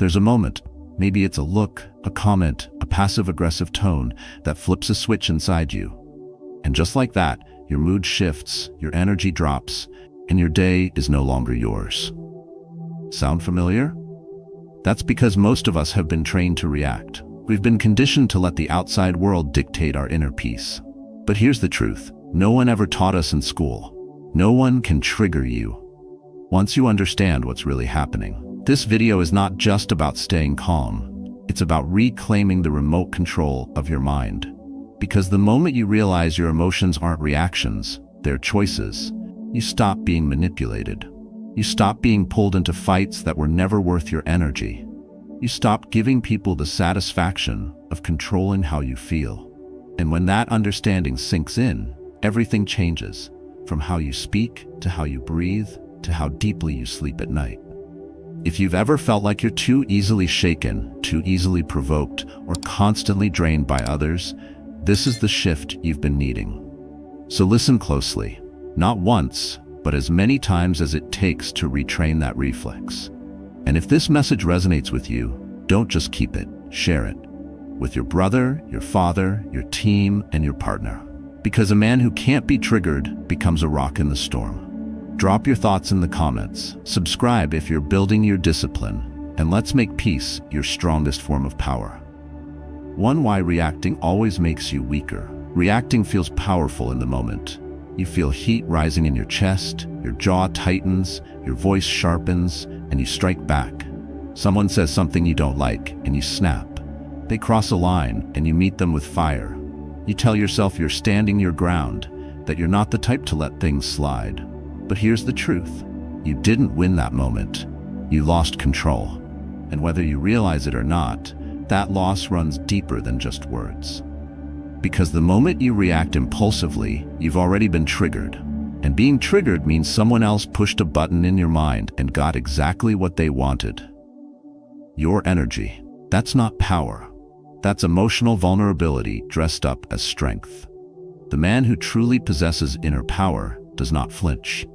There's a moment, maybe it's a look, a comment, a passive-aggressive tone that flips a switch inside you. And just like that, your mood shifts, your energy drops, and your day is no longer yours. Sound familiar? That's because most of us have been trained to react. We've been conditioned to let the outside world dictate our inner peace. But here's the truth. No one ever taught us in school. No one can trigger you. Once you understand what's really happening, this video is not just about staying calm. It's about reclaiming the remote control of your mind. Because the moment you realize your emotions aren't reactions, they're choices, you stop being manipulated. You stop being pulled into fights that were never worth your energy. You stop giving people the satisfaction of controlling how you feel. And when that understanding sinks in, everything changes, from how you speak, to how you breathe, to how deeply you sleep at night. If you've ever felt like you're too easily shaken, too easily provoked, or constantly drained by others, this is the shift you've been needing. So listen closely, not once, but as many times as it takes to retrain that reflex. And if this message resonates with you, don't just keep it, share it. With your brother, your father, your team, and your partner. Because a man who can't be triggered becomes a rock in the storm. Drop your thoughts in the comments, subscribe if you're building your discipline, and let's make peace your strongest form of power. Why reacting always makes you weaker. Reacting feels powerful in the moment. You feel heat rising in your chest, your jaw tightens, your voice sharpens, and you strike back. Someone says something you don't like, and you snap. They cross a line, and you meet them with fire. You tell yourself you're standing your ground, that you're not the type to let things slide. But here's the truth. You didn't win that moment. You lost control. And whether you realize it or not, that loss runs deeper than just words. Because the moment you react impulsively, you've already been triggered. And being triggered means someone else pushed a button in your mind and got exactly what they wanted. Your energy. That's not power. That's emotional vulnerability dressed up as strength. The man who truly possesses inner power does not flinch.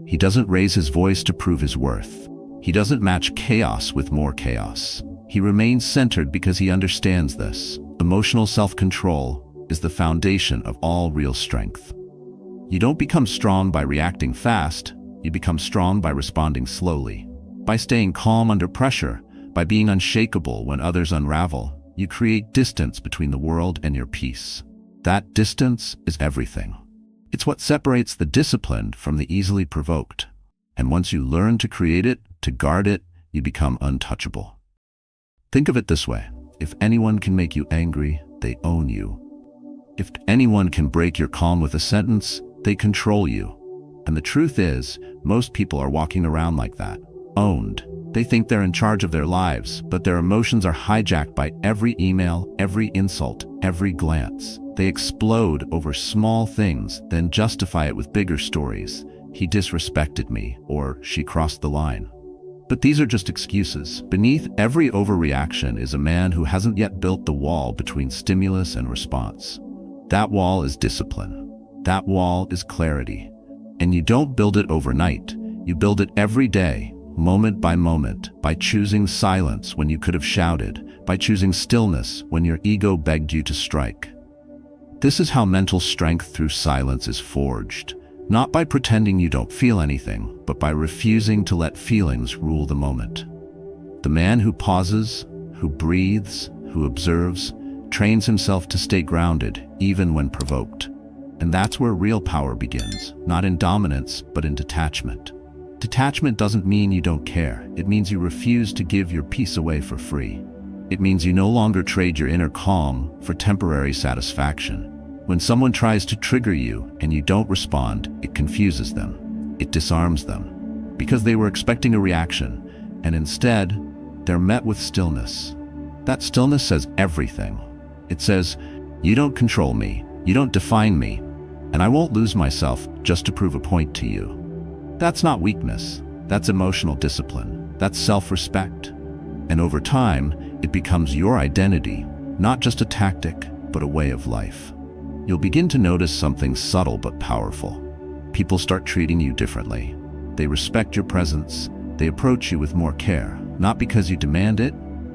He doesn't raise his voice to prove his worth. He doesn't match chaos with more chaos. He remains centered because he understands this. Emotional self-control is the foundation of all real strength. You don't become strong by reacting fast, you become strong by responding slowly. By staying calm under pressure, by being unshakable when others unravel, you create distance between the world and your peace. That distance is everything. It's what separates the disciplined from the easily provoked. And once you learn to create it, to guard it, you become untouchable. Think of it this way. If anyone can make you angry, they own you. If anyone can break your calm with a sentence, they control you. And the truth is, most people are walking around like that, owned. They think they're in charge of their lives, but their emotions are hijacked by every email, every insult, every glance. They explode over small things, then justify it with bigger stories. He disrespected me, or she crossed the line. But these are just excuses. Beneath every overreaction is a man who hasn't yet built the wall between stimulus and response. That wall is discipline. That wall is clarity. And you don't build it overnight. You build it every day, moment by moment, by choosing silence when you could have shouted, by choosing stillness when your ego begged you to strike. This is how mental strength through silence is forged. Not by pretending you don't feel anything, but by refusing to let feelings rule the moment. The man who pauses, who breathes, who observes, trains himself to stay grounded, even when provoked. And that's where real power begins, not in dominance, but in detachment. Detachment doesn't mean you don't care. It means you refuse to give your peace away for free. It means you no longer trade your inner calm for temporary satisfaction. When someone tries to trigger you and you don't respond, it confuses them. It disarms them. Because they were expecting a reaction, and instead, they're met with stillness. That stillness says everything. It says, you don't control me, you don't define me, and I won't lose myself just to prove a point to you. That's not weakness. That's emotional discipline. That's self-respect. And over time, it becomes your identity, not just a tactic, but a way of life. You'll begin to notice something subtle but powerful. People start treating you differently. They respect your presence. They approach you with more care, not because you demand it,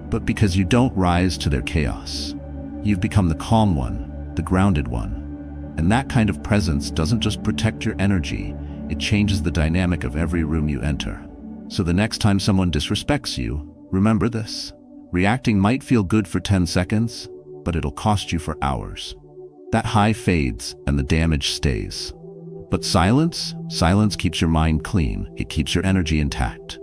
but because you don't rise to their chaos. You've become the calm one, the grounded one. And that kind of presence doesn't just protect your energy, it changes the dynamic of every room you enter. So the next time someone disrespects you, remember this. Reacting might feel good for 10 seconds, but it'll cost you for hours. That high fades and the damage stays. But silence keeps your mind clean. It keeps your energy intact.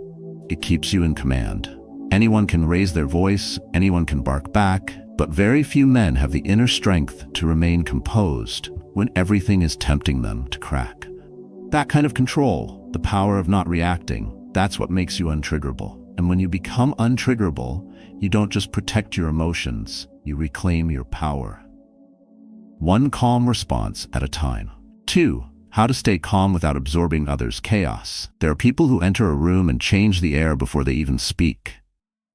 It keeps you in command. Anyone can raise their voice, anyone can bark back, but very few men have the inner strength to remain composed when everything is tempting them to crack. That kind of control, the power of not reacting, that's what makes you untriggerable. And when you become untriggerable, you don't just protect your emotions, you reclaim your power. One calm response at a time. 2. How to stay calm without absorbing others' chaos. There are people who enter a room and change the air before they even speak.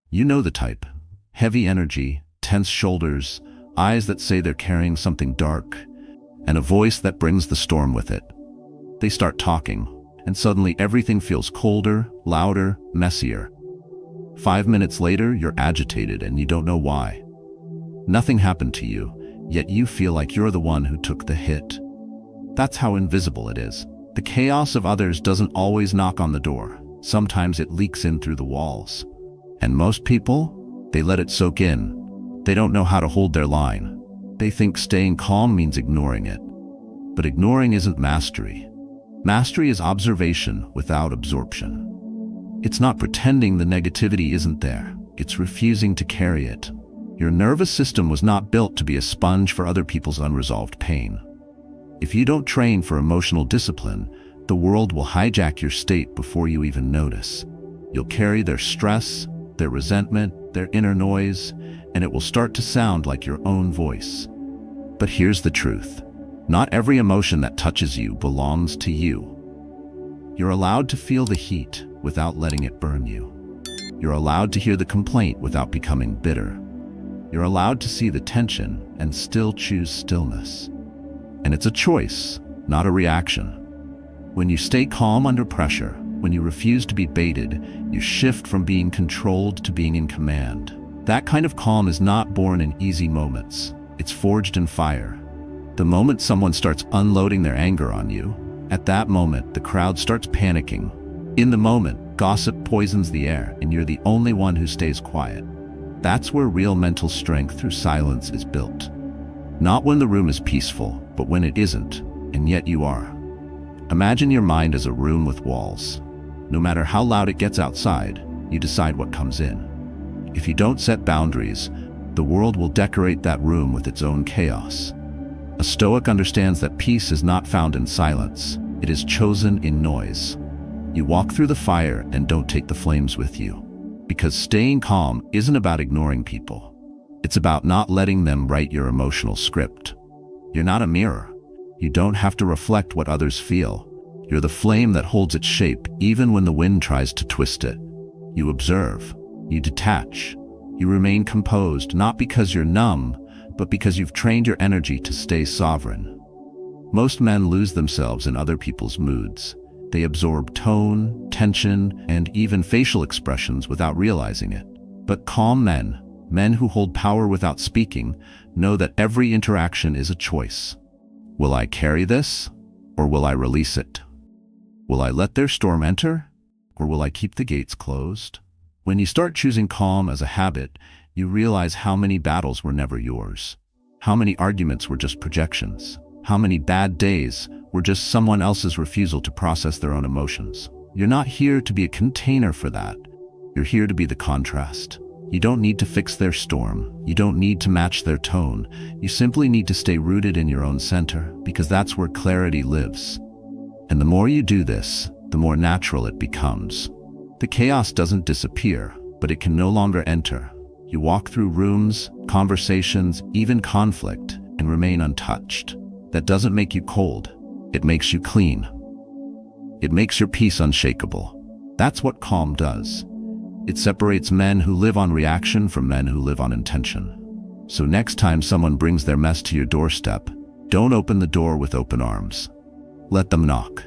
You know the type. Heavy energy, tense shoulders, eyes that say they're carrying something dark, and a voice that brings the storm with it. They start talking, and suddenly everything feels colder, louder, messier. 5 minutes later, you're agitated and you don't know why. Nothing happened to you, yet you feel like you're the one who took the hit. That's how invisible it is. The chaos of others doesn't always knock on the door. Sometimes it leaks in through the walls. And most people, they let it soak in. They don't know how to hold their line. They think staying calm means ignoring it. But ignoring isn't mastery. Mastery is observation without absorption. It's not pretending the negativity isn't there. It's refusing to carry it. Your nervous system was not built to be a sponge for other people's unresolved pain. If you don't train for emotional discipline, the world will hijack your state before you even notice. You'll carry their stress, their resentment, their inner noise, and it will start to sound like your own voice. But here's the truth. Not every emotion that touches you belongs to you. You're allowed to feel the heat without letting it burn you. You're allowed to hear the complaint without becoming bitter. You're allowed to see the tension and still choose stillness. And it's a choice, not a reaction. When you stay calm under pressure, when you refuse to be baited, you shift from being controlled to being in command. That kind of calm is not born in easy moments. It's forged in fire. The moment someone starts unloading their anger on you, at that moment, the crowd starts panicking. In the moment, gossip poisons the air, and you're the only one who stays quiet. That's where real mental strength through silence is built. Not when the room is peaceful, but when it isn't, and yet you are. Imagine your mind as a room with walls. No matter how loud it gets outside, you decide what comes in. If you don't set boundaries, the world will decorate that room with its own chaos. A Stoic understands that peace is not found in silence, it is chosen in noise. You walk through the fire and don't take the flames with you. Because staying calm isn't about ignoring people. It's about not letting them write your emotional script. You're not a mirror. You don't have to reflect what others feel. You're the flame that holds its shape even when the wind tries to twist it. You observe. You detach. You remain composed, not because you're numb, but because you've trained your energy to stay sovereign. Most men lose themselves in other people's moods. They absorb tone, tension, and even facial expressions without realizing it. But calm men who hold power without speaking, know that every interaction is a choice. Will I carry this, or will I release it? Will I let their storm enter, or will I keep the gates closed? When you start choosing calm as a habit, you realize how many battles were never yours. How many arguments were just projections. How many bad days were just someone else's refusal to process their own emotions. You're not here to be a container for that. You're here to be the contrast. You don't need to fix their storm. You don't need to match their tone. You simply need to stay rooted in your own center, because that's where clarity lives. And the more you do this, the more natural it becomes. The chaos doesn't disappear, but it can no longer enter. You walk through rooms, conversations, even conflict, and remain untouched. That doesn't make you cold. It makes you clean. It makes your peace unshakable. That's what calm does. It separates men who live on reaction from men who live on intention. So next time someone brings their mess to your doorstep, don't open the door with open arms. Let them knock.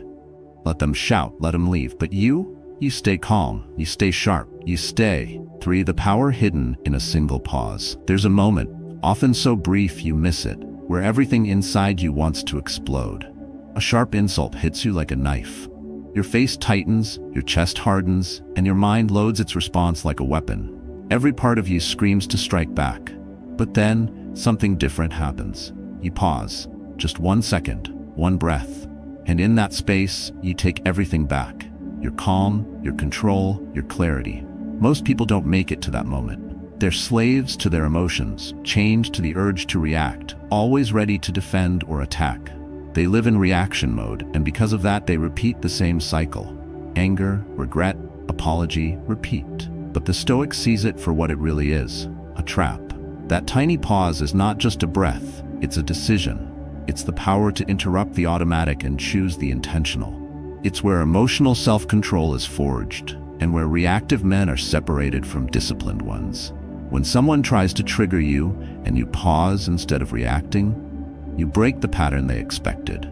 Let them shout, let them leave. But you stay calm, you stay sharp. You stay. 3. The power hidden in a single pause. There's a moment, often so brief you miss it, where everything inside you wants to explode. A sharp insult hits you like a knife. Your face tightens, your chest hardens, and your mind loads its response like a weapon. Every part of you screams to strike back. But then, something different happens. You pause. Just 1 second, 1 breath. And in that space, you take everything back. Your calm, your control, your clarity. Most people don't make it to that moment. They're slaves to their emotions, chained to the urge to react, always ready to defend or attack. They live in reaction mode, and because of that, they repeat the same cycle. Anger, regret, apology, repeat. But the Stoic sees it for what it really is, a trap. That tiny pause is not just a breath, it's a decision. It's the power to interrupt the automatic and choose the intentional. It's where emotional self-control is forged, and where reactive men are separated from disciplined ones. When someone tries to trigger you, and you pause instead of reacting, you break the pattern they expected.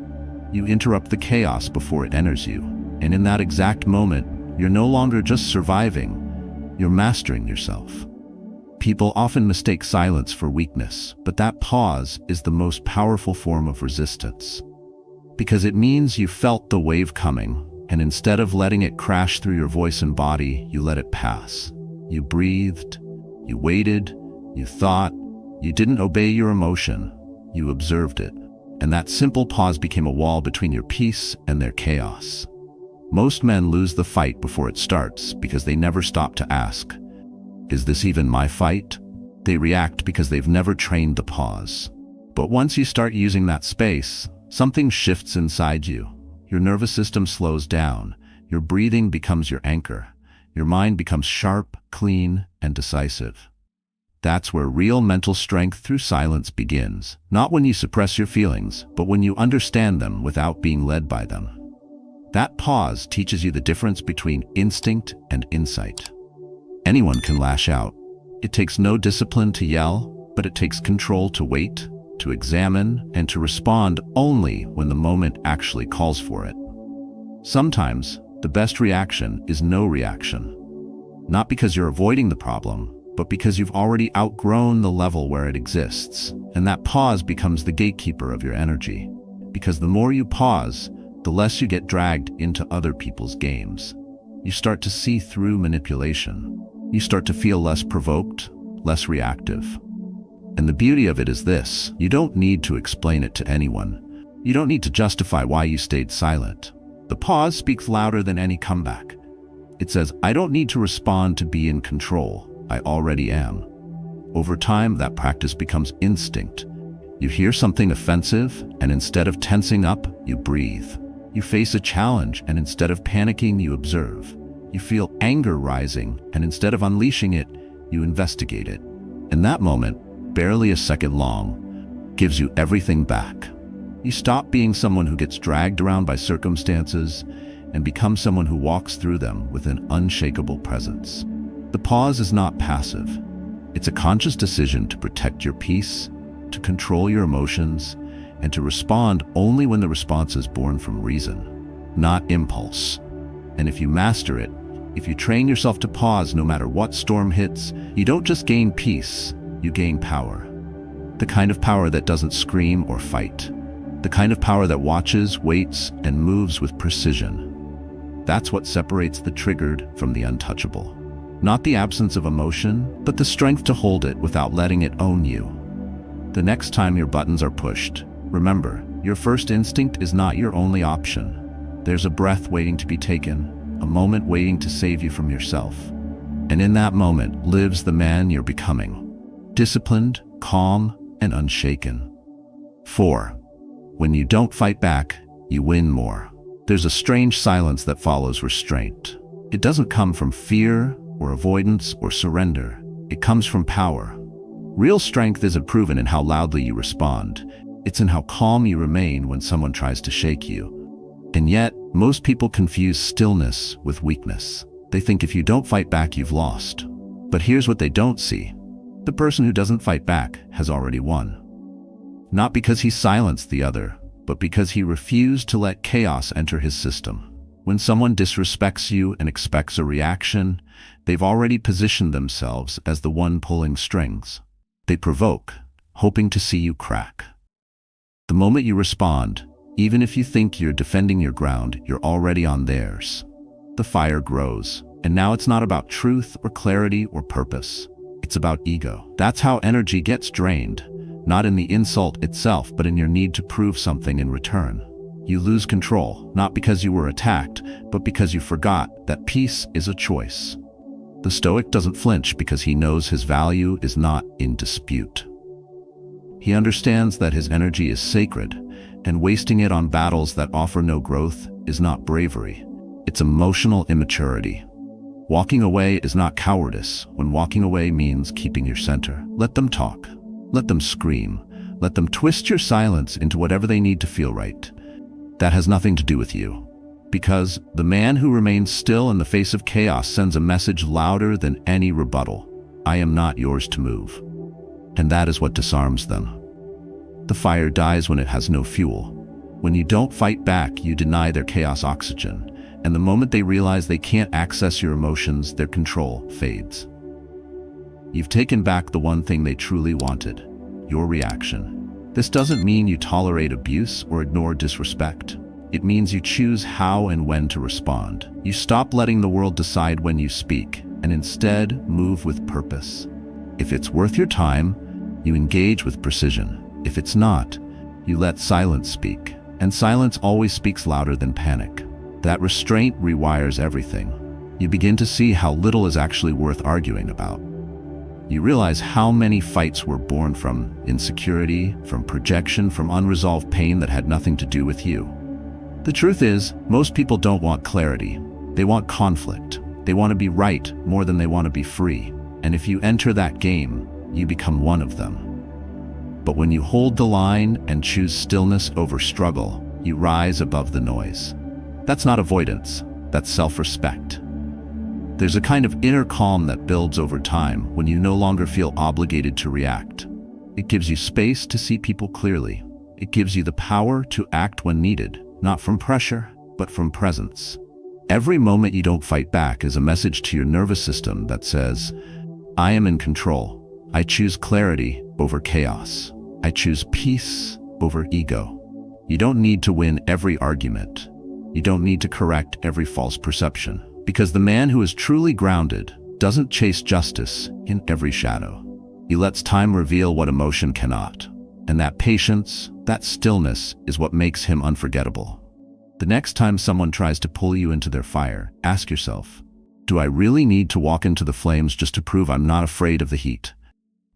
You interrupt the chaos before it enters you, and in that exact moment, you're no longer just surviving, you're mastering yourself. People often mistake silence for weakness, but that pause is the most powerful form of resistance. Because it means you felt the wave coming, and instead of letting it crash through your voice and body, you let it pass. You breathed, you waited, you thought, you didn't obey your emotion, you observed it. And that simple pause became a wall between your peace and their chaos. Most men lose the fight before it starts because they never stop to ask, is this even my fight? They react because they've never trained the pause. But once you start using that space, something shifts inside you. Your nervous system slows down, your breathing becomes your anchor, your mind becomes sharp, clean, and decisive. That's where real mental strength through silence begins. Not when you suppress your feelings, but when you understand them without being led by them. That pause teaches you the difference between instinct and insight. Anyone can lash out. It takes no discipline to yell, but it takes control to wait, to examine, and to respond only when the moment actually calls for it. Sometimes, the best reaction is no reaction. Not because you're avoiding the problem, but because you've already outgrown the level where it exists, and that pause becomes the gatekeeper of your energy. Because the more you pause, the less you get dragged into other people's games. You start to see through manipulation. You start to feel less provoked, less reactive. And the beauty of it is this: you don't need to explain it to anyone. You don't need to justify why you stayed silent. The pause speaks louder than any comeback. It says, I don't need to respond to be in control. I already am. Over time, that practice becomes instinct. You hear something offensive, and instead of tensing up, you breathe. You face a challenge, and instead of panicking, you observe. You feel anger rising, and instead of unleashing it, you investigate it. In that moment, barely a second long, gives you everything back. You stop being someone who gets dragged around by circumstances and become someone who walks through them with an unshakable presence. The pause is not passive. It's a conscious decision to protect your peace, to control your emotions, and to respond only when the response is born from reason, not impulse. And if you master it, if you train yourself to pause no matter what storm hits, you don't just gain peace, you gain power. The kind of power that doesn't scream or fight. The kind of power that watches, waits, and moves with precision. That's what separates the triggered from the untouchable. Not the absence of emotion, but the strength to hold it without letting it own you. The next time your buttons are pushed, remember, your first instinct is not your only option. There's a breath waiting to be taken, a moment waiting to save you from yourself. And in that moment lives the man you're becoming. Disciplined, calm, and unshaken. 4. When you don't fight back, you win more. There's a strange silence that follows restraint. It doesn't come from fear or avoidance or surrender. It comes from power. Real strength isn't proven in how loudly you respond. It's in how calm you remain when someone tries to shake you. And yet, most people confuse stillness with weakness. They think if you don't fight back, you've lost. But here's what they don't see. The person who doesn't fight back has already won. Not because he silenced the other, but because he refused to let chaos enter his system. When someone disrespects you and expects a reaction, they've already positioned themselves as the one pulling strings. They provoke, hoping to see you crack. The moment you respond, even if you think you're defending your ground, you're already on theirs. The fire grows, and now it's not about truth or clarity or purpose. It's about ego. That's how energy gets drained, not in the insult itself, but in your need to prove something in return. You lose control, not because you were attacked, but because you forgot that peace is a choice. The Stoic doesn't flinch because he knows his value is not in dispute. He understands that his energy is sacred, and wasting it on battles that offer no growth is not bravery. It's emotional immaturity. Walking away is not cowardice when walking away means keeping your center. Let them talk. Let them scream. Let them twist your silence into whatever they need to feel right. That has nothing to do with you. Because the man who remains still in the face of chaos sends a message louder than any rebuttal. I am not yours to move. And that is what disarms them. The fire dies when it has no fuel. When you don't fight back, you deny their chaos oxygen. And the moment they realize they can't access your emotions, their control fades. You've taken back the one thing they truly wanted, your reaction. This doesn't mean you tolerate abuse or ignore disrespect. It means you choose how and when to respond. You stop letting the world decide when you speak, and instead move with purpose. If it's worth your time, you engage with precision. If it's not, you let silence speak. And silence always speaks louder than panic. That restraint rewires everything. You begin to see how little is actually worth arguing about. You realize how many fights were born from insecurity, from projection, from unresolved pain that had nothing to do with you. The truth is, most people don't want clarity. They want conflict. They want to be right more than they want to be free. And if you enter that game, you become one of them. But when you hold the line and choose stillness over struggle, you rise above the noise. That's not avoidance, that's self-respect. There's a kind of inner calm that builds over time when you no longer feel obligated to react. It gives you space to see people clearly. It gives you the power to act when needed, not from pressure, but from presence. Every moment you don't fight back is a message to your nervous system that says, I am in control. I choose clarity over chaos. I choose peace over ego. You don't need to win every argument. You don't need to correct every false perception. Because the man who is truly grounded doesn't chase justice in every shadow. He lets time reveal what emotion cannot. And that patience, that stillness, is what makes him unforgettable. The next time someone tries to pull you into their fire, ask yourself, do I really need to walk into the flames just to prove I'm not afraid of the heat?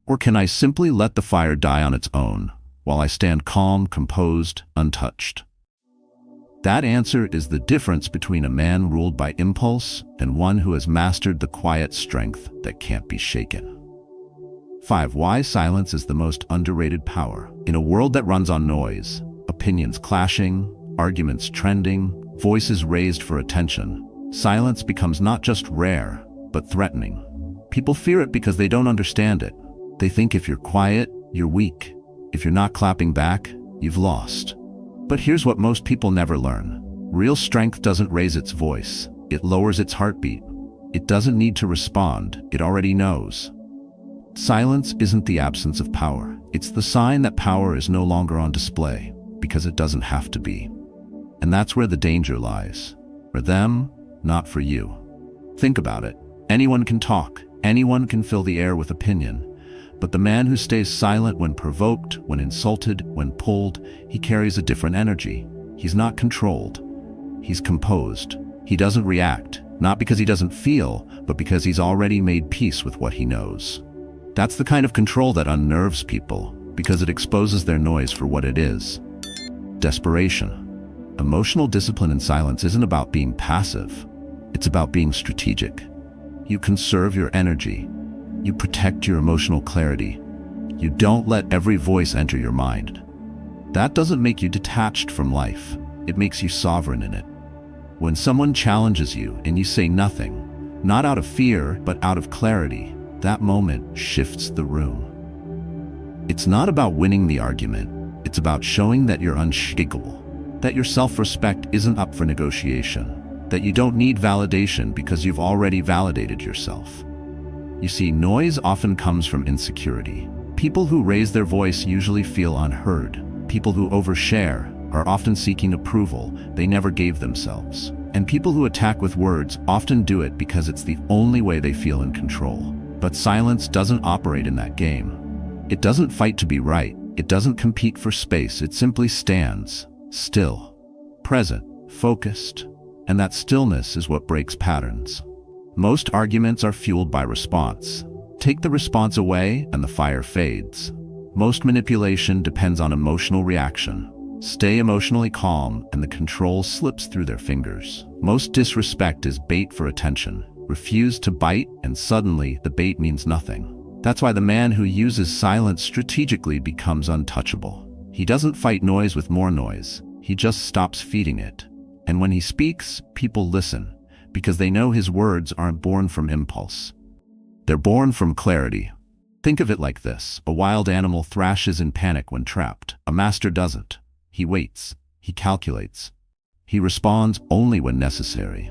Or can I simply let the fire die on its own, while I stand calm, composed, untouched? That answer is the difference between a man ruled by impulse and one who has mastered the quiet strength that can't be shaken. 5. Why silence is the most underrated power. In a world that runs on noise, opinions clashing, arguments trending, voices raised for attention, silence becomes not just rare, but threatening. People fear it because they don't understand it. They think if you're quiet, you're weak. If you're not clapping back, you've lost. But here's what most people never learn. Real strength doesn't raise its voice. It lowers its heartbeat. It doesn't need to respond. It already knows. Silence isn't the absence of power. It's the sign that power is no longer on display, because it doesn't have to be. And that's where the danger lies. For them, not for you. Think about it. Anyone can talk. Anyone can fill the air with opinion. But the man who stays silent when provoked, when insulted, when pulled, he carries a different energy. He's not controlled. He's composed. He doesn't react, not because he doesn't feel, but because he's already made peace with what he knows. That's the kind of control that unnerves people, because it exposes their noise for what it is. Desperation. Emotional discipline in silence isn't about being passive. It's about being strategic. You conserve your energy. You protect your emotional clarity. You don't let every voice enter your mind. That doesn't make you detached from life. It makes you sovereign in it. When someone challenges you and you say nothing, not out of fear, but out of clarity, that moment shifts the room. It's not about winning the argument. It's about showing that you're unshakable, that your self-respect isn't up for negotiation. that you don't need validation because you've already validated yourself. You see, noise often comes from insecurity. People who raise their voice usually feel unheard. People who overshare are often seeking approval they never gave themselves. And people who attack with words often do it because it's the only way they feel in control. But silence doesn't operate in that game. It doesn't fight to be right. It doesn't compete for space. It simply stands, still, present, focused. And that stillness is what breaks patterns. Most arguments are fueled by response. Take the response away and the fire fades. Most manipulation depends on emotional reaction. Stay emotionally calm and the control slips through their fingers. Most disrespect is bait for attention. Refuse to bite and suddenly the bait means nothing. That's why the man who uses silence strategically becomes untouchable. He doesn't fight noise with more noise. He just stops feeding it. And when he speaks, people listen, because they know his words aren't born from impulse. They're born from clarity. Think of it like this. A wild animal thrashes in panic when trapped. A master doesn't. He waits. He calculates. He responds only when necessary.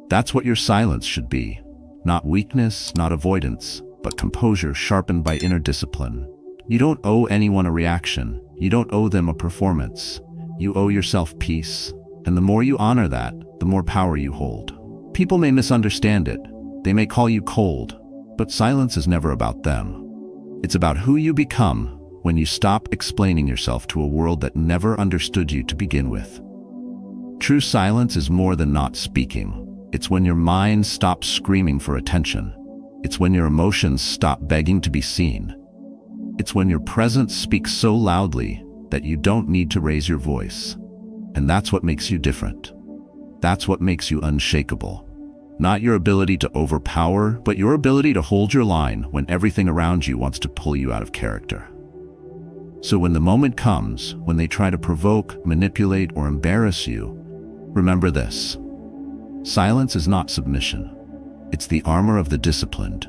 That's what your silence should be. Not weakness, not avoidance, but composure sharpened by inner discipline. You don't owe anyone a reaction. You don't owe them a performance. You owe yourself peace. And the more you honor that, the more power you hold. People may misunderstand it. They may call you cold. But silence is never about them. It's about who you become when you stop explaining yourself to a world that never understood you to begin with. True silence is more than not speaking. It's when your mind stops screaming for attention. It's when your emotions stop begging to be seen. It's when your presence speaks so loudly that you don't need to raise your voice. And that's what makes you different. That's what makes you unshakable. Not your ability to overpower, but your ability to hold your line when everything around you wants to pull you out of character. So when the moment comes, when they try to provoke, manipulate, or embarrass you, remember this. Silence is not submission. It's the armor of the disciplined,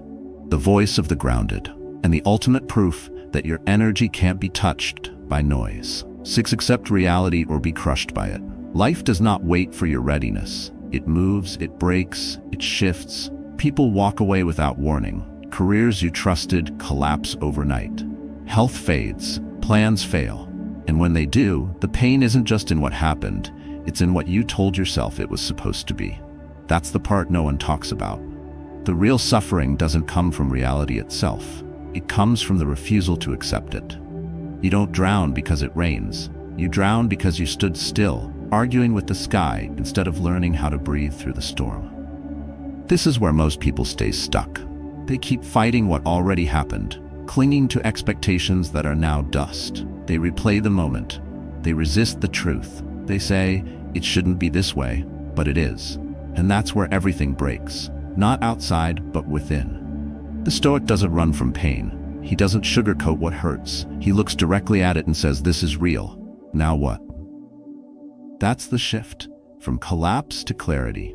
the voice of the grounded, and the ultimate proof that your energy can't be touched by noise. 6. Accept reality or be crushed by it. Life does not wait for your readiness. It moves, it breaks, it shifts. People walk away without warning. Careers you trusted collapse overnight. Health fades, plans fail. And when they do, the pain isn't just in what happened, it's in what you told yourself it was supposed to be. That's the part no one talks about. The real suffering doesn't come from reality itself. It comes from the refusal to accept it. You don't drown because it rains. You drown because you stood still, arguing with the sky instead of learning how to breathe through the storm. This is where most people stay stuck. They keep fighting what already happened, clinging to expectations that are now dust. They replay the moment. They resist the truth. They say, it shouldn't be this way, but it is. And that's where everything breaks. Not outside, but within. The Stoic doesn't run from pain. He doesn't sugarcoat what hurts. He looks directly at it and says, this is real. Now what? That's the shift, from collapse to clarity.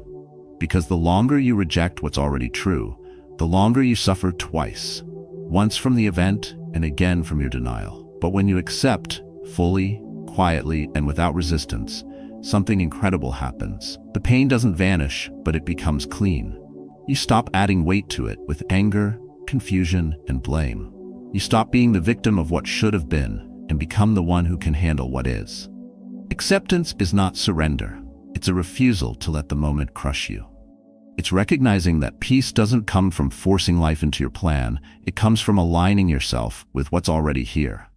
Because the longer you reject what's already true, the longer you suffer twice. Once from the event and again from your denial. But when you accept, fully, quietly, and without resistance, something incredible happens. The pain doesn't vanish, but it becomes clean. You stop adding weight to it with anger, confusion, and blame. You stop being the victim of what should have been and become the one who can handle what is. Acceptance is not surrender. It's a refusal to let the moment crush you. It's recognizing that peace doesn't come from forcing life into your plan. It comes from aligning yourself with what's already here.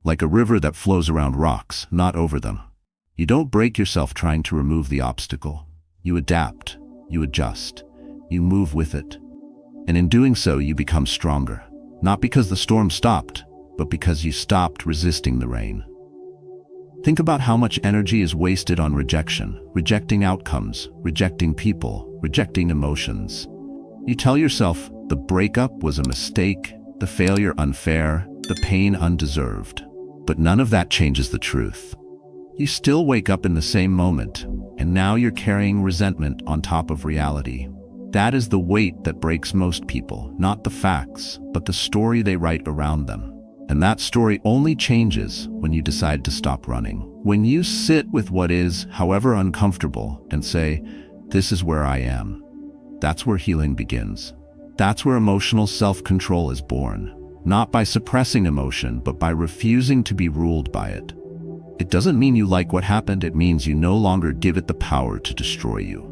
Like a river that flows around rocks, not over them. You don't break yourself trying to remove the obstacle. You adapt, you adjust, you move with it. And in doing so, you become stronger. Not because the storm stopped, but because you stopped resisting the rain. Think about how much energy is wasted on rejection, rejecting outcomes, rejecting people, rejecting emotions. You tell yourself the breakup was a mistake, the failure unfair, the pain undeserved. But none of that changes the truth. You still wake up in the same moment, and now you're carrying resentment on top of reality. That is the weight that breaks most people, not the facts, but the story they write around them. And that story only changes when you decide to stop running. When you sit with what is, however uncomfortable, and say, This is where I am. That's where healing begins. That's where emotional self-control is born. Not by suppressing emotion, but by refusing to be ruled by it. It doesn't mean you like what happened, it means you no longer give it the power to destroy you.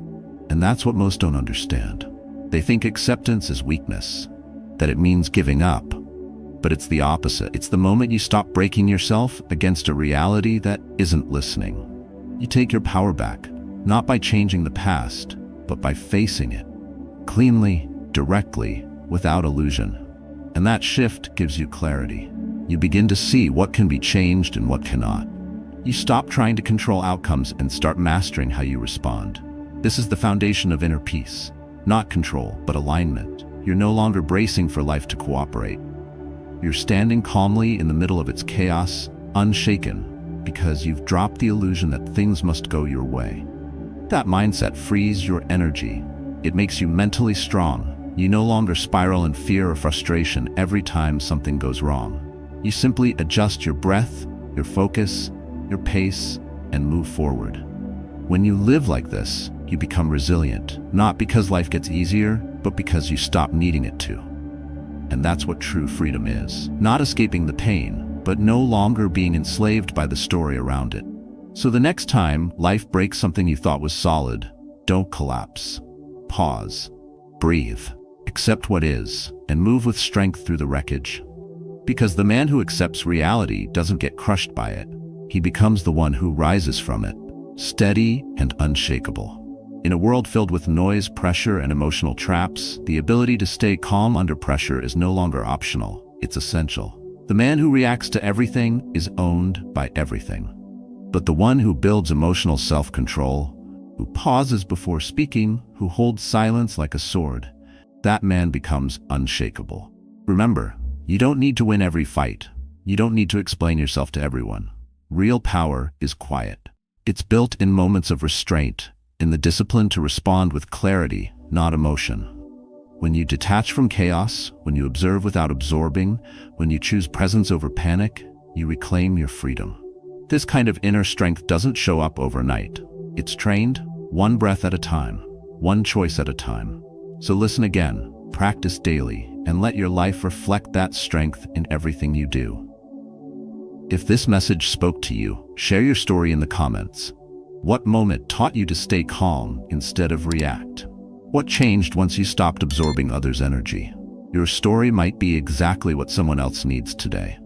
And that's what most don't understand. They think acceptance is weakness, that it means giving up. But it's the opposite. It's the moment you stop breaking yourself against a reality that isn't listening. You take your power back, not by changing the past, but by facing it. Cleanly, directly, without illusion. And that shift gives you clarity. You begin to see what can be changed and what cannot. You stop trying to control outcomes and start mastering how you respond. This is the foundation of inner peace. Not control, but alignment. You're no longer bracing for life to cooperate. You're standing calmly in the middle of its chaos, unshaken, because you've dropped the illusion that things must go your way. That mindset frees your energy. It makes you mentally strong. You no longer spiral in fear or frustration every time something goes wrong. You simply adjust your breath, your focus, your pace, and move forward. When you live like this, you become resilient, not because life gets easier, but because you stop needing it to. And that's what true freedom is. Not escaping the pain, but no longer being enslaved by the story around it. So the next time life breaks something you thought was solid, don't collapse. Pause. Breathe. Accept what is, and move with strength through the wreckage. Because the man who accepts reality doesn't get crushed by it. He becomes the one who rises from it, steady and unshakable. In a world filled with noise, pressure, and emotional traps, the ability to stay calm under pressure is no longer optional, it's essential. The man who reacts to everything is owned by everything. But the one who builds emotional self-control, who pauses before speaking, who holds silence like a sword, that man becomes unshakable. Remember, you don't need to win every fight. You don't need to explain yourself to everyone. Real power is quiet. It's built in moments of restraint, in the discipline to respond with clarity, not emotion. When you detach from chaos, when you observe without absorbing, when you choose presence over panic, you reclaim your freedom. This kind of inner strength doesn't show up overnight. It's trained, one breath at a time, one choice at a time. So listen again, practice daily, and let your life reflect that strength in everything you do. If this message spoke to you, share your story in the comments. What moment taught you to stay calm instead of react? What changed once you stopped absorbing others' energy? Your story might be exactly what someone else needs today.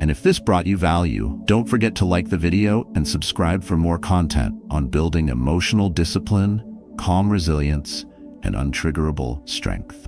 And if this brought you value, don't forget to like the video and subscribe for more content on building emotional discipline, calm resilience, and untriggerable strength.